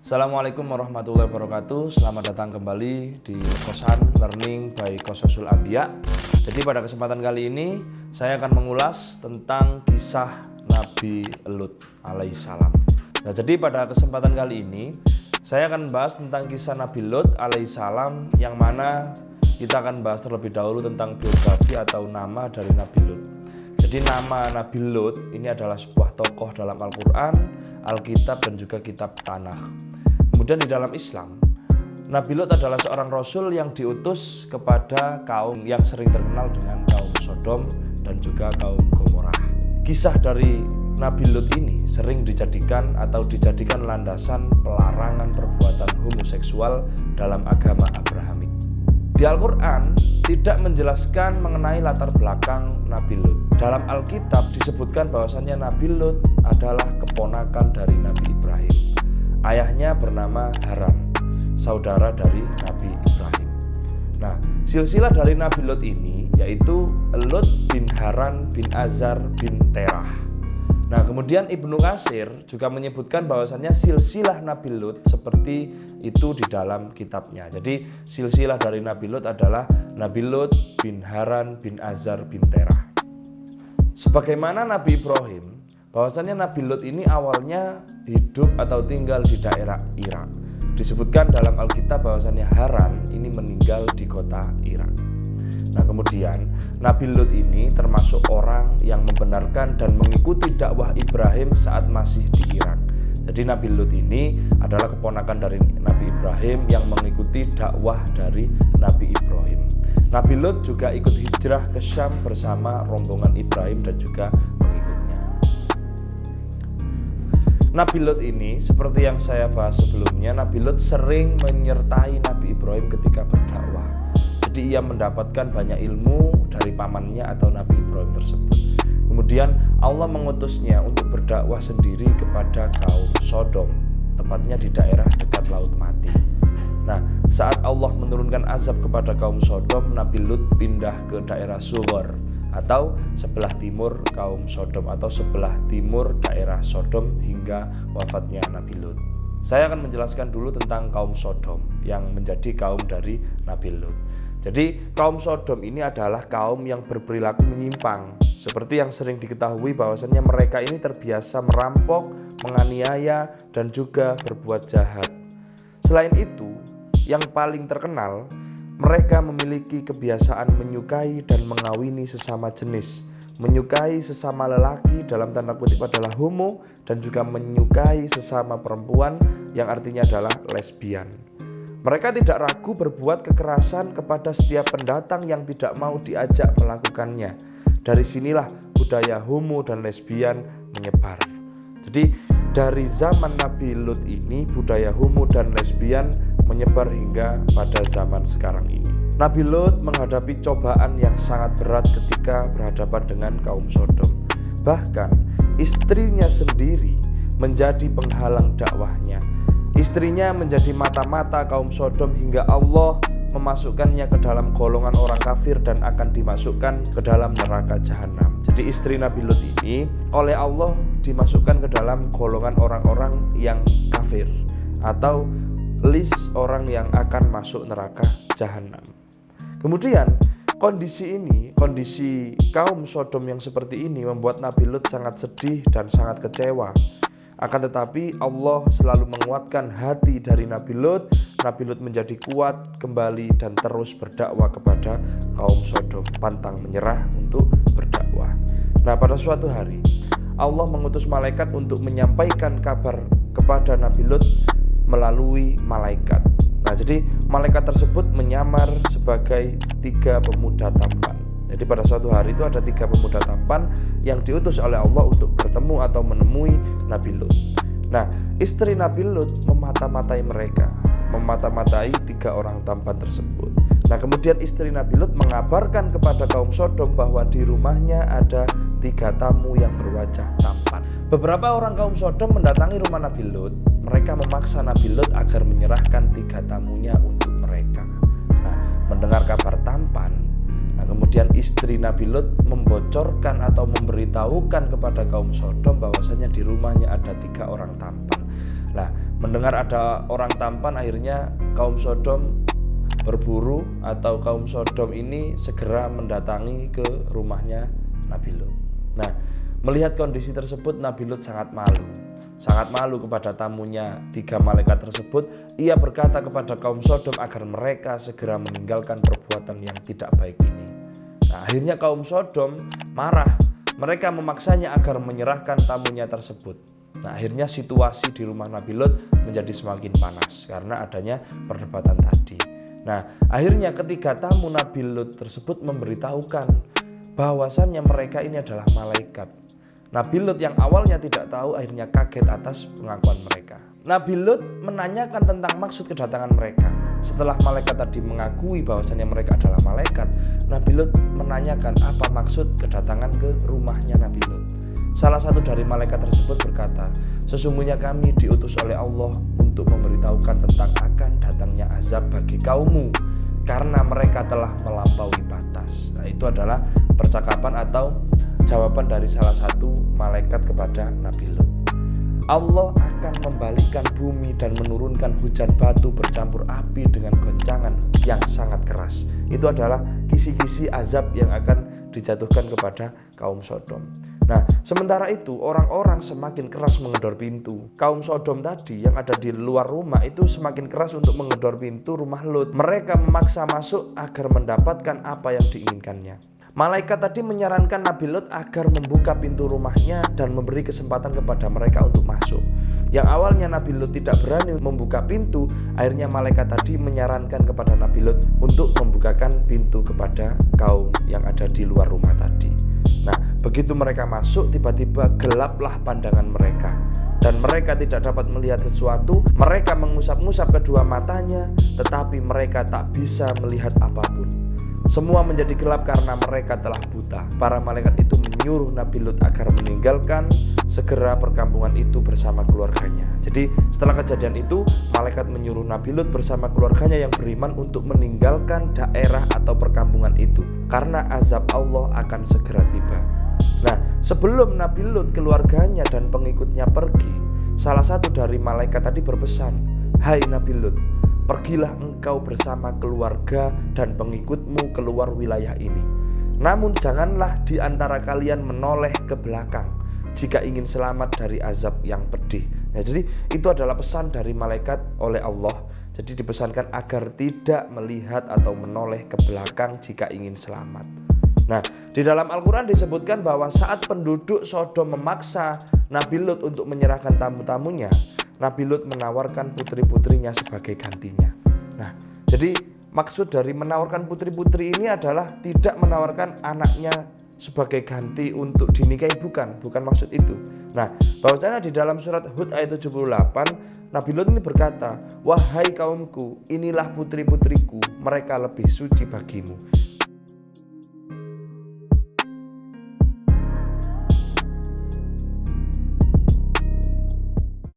Assalamualaikum warahmatullahi wabarakatuh. Selamat datang kembali di Kosan Learning by Qososul Anbiya. Jadi pada kesempatan kali ini saya akan mengulas tentang kisah Nabi Lut alaihissalam. Nah, jadi pada kesempatan kali ini saya akan bahas tentang kisah Nabi Lut alaihissalam, yang mana kita akan bahas terlebih dahulu tentang biografi atau nama dari Nabi Lut. Jadi nama Nabi Lut ini adalah sebuah tokoh dalam Al-Quran, Alkitab, dan juga kitab Tanakh. Kemudian di dalam Islam, Nabi Lut adalah seorang rasul yang diutus kepada kaum yang sering terkenal dengan kaum Sodom dan juga kaum Gomorrah. Kisah dari Nabi Lut ini sering dijadikan landasan pelarangan perbuatan homoseksual dalam agama Abrahamik. Di Al-Quran tidak menjelaskan mengenai latar belakang Nabi Lut. Dalam Alkitab disebutkan bahwasannya Nabi Lut adalah keponakan dari Nabi Ibrahim. Ayahnya bernama Haran, saudara dari Nabi Ibrahim. Nah, silsilah dari Nabi Lut ini yaitu Lut bin Haran bin Azar bin Terah. Nah, kemudian Ibnu Katsir juga menyebutkan bahwasannya silsilah Nabi Lut seperti itu di dalam kitabnya. Jadi silsilah dari Nabi Lut adalah Nabi Lut bin Haran bin Azar bin Terah. Sebagaimana Nabi Ibrahim, bahwasannya Nabi Lut ini awalnya hidup atau tinggal di daerah Irak. Disebutkan dalam Alkitab bahwasannya Haran ini meninggal di kota Irak. Nah, kemudian Nabi Lut ini termasuk orang yang membenarkan dan mengikuti dakwah Ibrahim saat masih di Irak. Jadi Nabi Lut ini adalah keponakan dari Nabi Ibrahim yang mengikuti dakwah dari Nabi Ibrahim. Nabi Lut juga ikut hijrah ke Syam bersama rombongan Ibrahim dan juga pengikutnya. Nabi Lut ini, seperti yang saya bahas sebelumnya, Nabi Lut sering menyertai Nabi Ibrahim ketika berdakwah. Jadi ia mendapatkan banyak ilmu dari pamannya atau Nabi Ibrahim tersebut. Kemudian Allah mengutusnya untuk berdakwah sendiri kepada kaum Sodom, tepatnya di daerah dekat Laut Mati. Nah, saat Allah menurunkan azab kepada kaum Sodom, Nabi Lut pindah ke daerah Sughor atau sebelah timur kaum Sodom atau sebelah timur daerah Sodom hingga wafatnya Nabi Lut. Saya akan menjelaskan dulu tentang kaum Sodom yang menjadi kaum dari Nabi Lut. Jadi kaum Sodom ini adalah kaum yang berperilaku menyimpang. Seperti yang sering diketahui bahwasannya mereka ini terbiasa merampok, menganiaya, dan juga berbuat jahat. Selain itu, yang paling terkenal, mereka memiliki kebiasaan menyukai dan mengawini sesama jenis, menyukai sesama lelaki dalam tanda kutip adalah homo, dan juga menyukai sesama perempuan yang artinya adalah lesbian. Mereka tidak ragu berbuat kekerasan kepada setiap pendatang yang tidak mau diajak melakukannya. Dari sinilah budaya homo dan lesbian menyebar. Jadi dari zaman Nabi Lut ini budaya homo dan lesbian menyebar hingga pada zaman sekarang ini. Nabi Lut menghadapi cobaan yang sangat berat ketika berhadapan dengan kaum Sodom. Bahkan istrinya sendiri menjadi penghalang dakwahnya. Istrinya menjadi mata-mata kaum Sodom hingga Allah memasukkannya ke dalam golongan orang kafir dan akan dimasukkan ke dalam neraka jahanam. Jadi istri Nabi Lut ini oleh Allah dimasukkan ke dalam golongan orang-orang yang kafir atau list orang yang akan masuk neraka jahanam. Kemudian kondisi kaum Sodom yang seperti ini membuat Nabi Lut sangat sedih dan sangat kecewa. Akan tetapi Allah selalu menguatkan hati dari Nabi Lut. Nabi Lut menjadi kuat kembali dan terus berdakwah kepada kaum Sodom, pantang menyerah untuk berdakwah. Nah, pada suatu hari Allah mengutus malaikat untuk menyampaikan kabar kepada Nabi Lut melalui malaikat. Nah, jadi malaikat tersebut menyamar sebagai 3 pemuda tampan. Jadi pada suatu hari itu ada 3 pemuda tampan yang diutus oleh Allah untuk bertemu atau menemui Nabi Lut. Nah, istri Nabi Lut memata-matai mereka, memata-matai 3 orang tampan tersebut. Nah, kemudian istri Nabi Lut mengabarkan kepada kaum Sodom bahwa di rumahnya ada 3 tamu yang berwajah tampan. Beberapa orang kaum Sodom mendatangi rumah Nabi Lut. Mereka memaksa Nabi Lut agar menyerahkan 3 tamunya untuk mereka. Nah, mendengar kabar tampan, kemudian istri Nabi Lut membocorkan atau memberitahukan kepada kaum Sodom bahwasanya di rumahnya ada 3 orang tampan. Nah, Mendengar ada orang tampan, akhirnya kaum Sodom berburu atau kaum Sodom ini segera mendatangi ke rumahnya Nabi Lut. Nah, melihat kondisi tersebut Nabi Lut sangat malu kepada tamunya 3 malaikat tersebut. Ia berkata kepada kaum Sodom agar mereka segera meninggalkan perbuatan yang tidak baik ini. Nah, akhirnya kaum Sodom marah. Mereka memaksanya agar menyerahkan tamunya tersebut. Nah, akhirnya situasi di rumah Nabi Lut menjadi semakin panas karena adanya perdebatan tadi. Nah, akhirnya ketika tamu Nabi Lut tersebut memberitahukan bahwasannya mereka ini adalah malaikat, Nabi Lut yang awalnya tidak tahu akhirnya kaget atas pengakuan mereka. Nabi Lut menanyakan tentang maksud kedatangan mereka. Setelah malaikat tadi mengakui bahwasannya mereka adalah malaikat, Nabi Lut menanyakan apa maksud kedatangan ke rumahnya Nabi Lut. Salah satu dari malaikat tersebut berkata, sesungguhnya kami diutus oleh Allah untuk memberitahukan tentang akan datangnya azab bagi kaummu karena mereka telah melampaui batas. Nah, itu adalah percakapan atau jawaban dari salah satu malaikat kepada Nabi Lut. Allah akan membalikkan bumi dan menurunkan hujan batu bercampur api dengan goncangan yang sangat keras. Itu adalah kisi-kisi azab yang akan dijatuhkan kepada kaum Sodom. Nah, sementara itu orang-orang semakin keras menggedor pintu. Kaum Sodom tadi yang ada di luar rumah itu semakin keras untuk menggedor pintu rumah Lut. Mereka memaksa masuk agar mendapatkan apa yang diinginkannya. Malaikat tadi menyarankan Nabi Lut agar membuka pintu rumahnya dan memberi kesempatan kepada mereka untuk masuk. Yang awalnya Nabi Lut tidak berani membuka pintu, akhirnya malaikat tadi menyarankan kepada Nabi Lut untuk membukakan pintu kepada kaum yang ada di luar rumah tadi. Nah, begitu mereka masuk, tiba-tiba gelaplah pandangan mereka dan mereka tidak dapat melihat sesuatu. Mereka mengusap-ngusap kedua matanya, tetapi mereka tak bisa melihat apapun. Semua menjadi gelap karena mereka telah buta. Para malaikat itu menyuruh Nabi Lut agar meninggalkan segera perkampungan itu bersama keluarganya. Jadi setelah kejadian itu, malaikat menyuruh Nabi Lut bersama keluarganya yang beriman untuk meninggalkan daerah atau perkampungan itu karena azab Allah akan segera tiba. Nah, sebelum Nabi Lut, keluarganya dan pengikutnya pergi, salah satu dari malaikat tadi berpesan, "Hai Nabi Lut, pergilah engkau bersama keluarga dan pengikutmu keluar wilayah ini. Namun janganlah di antara kalian menoleh ke belakang jika ingin selamat dari azab yang pedih." Nah, jadi itu adalah pesan dari malaikat oleh Allah. Jadi dipesankan agar tidak melihat atau menoleh ke belakang jika ingin selamat. Nah, di dalam Al-Quran disebutkan bahwa saat penduduk Sodom memaksa Nabi Lut untuk menyerahkan tamu-tamunya, Nabi Lut menawarkan putri-putrinya sebagai gantinya. Nah, jadi maksud dari menawarkan putri-putri ini adalah tidak menawarkan anaknya sebagai ganti untuk dinikahi, bukan maksud itu. Nah, bahwasanya di dalam surat Hud ayat 78, Nabi Lut ini berkata, "Wahai kaumku, inilah putri-putriku, mereka lebih suci bagimu.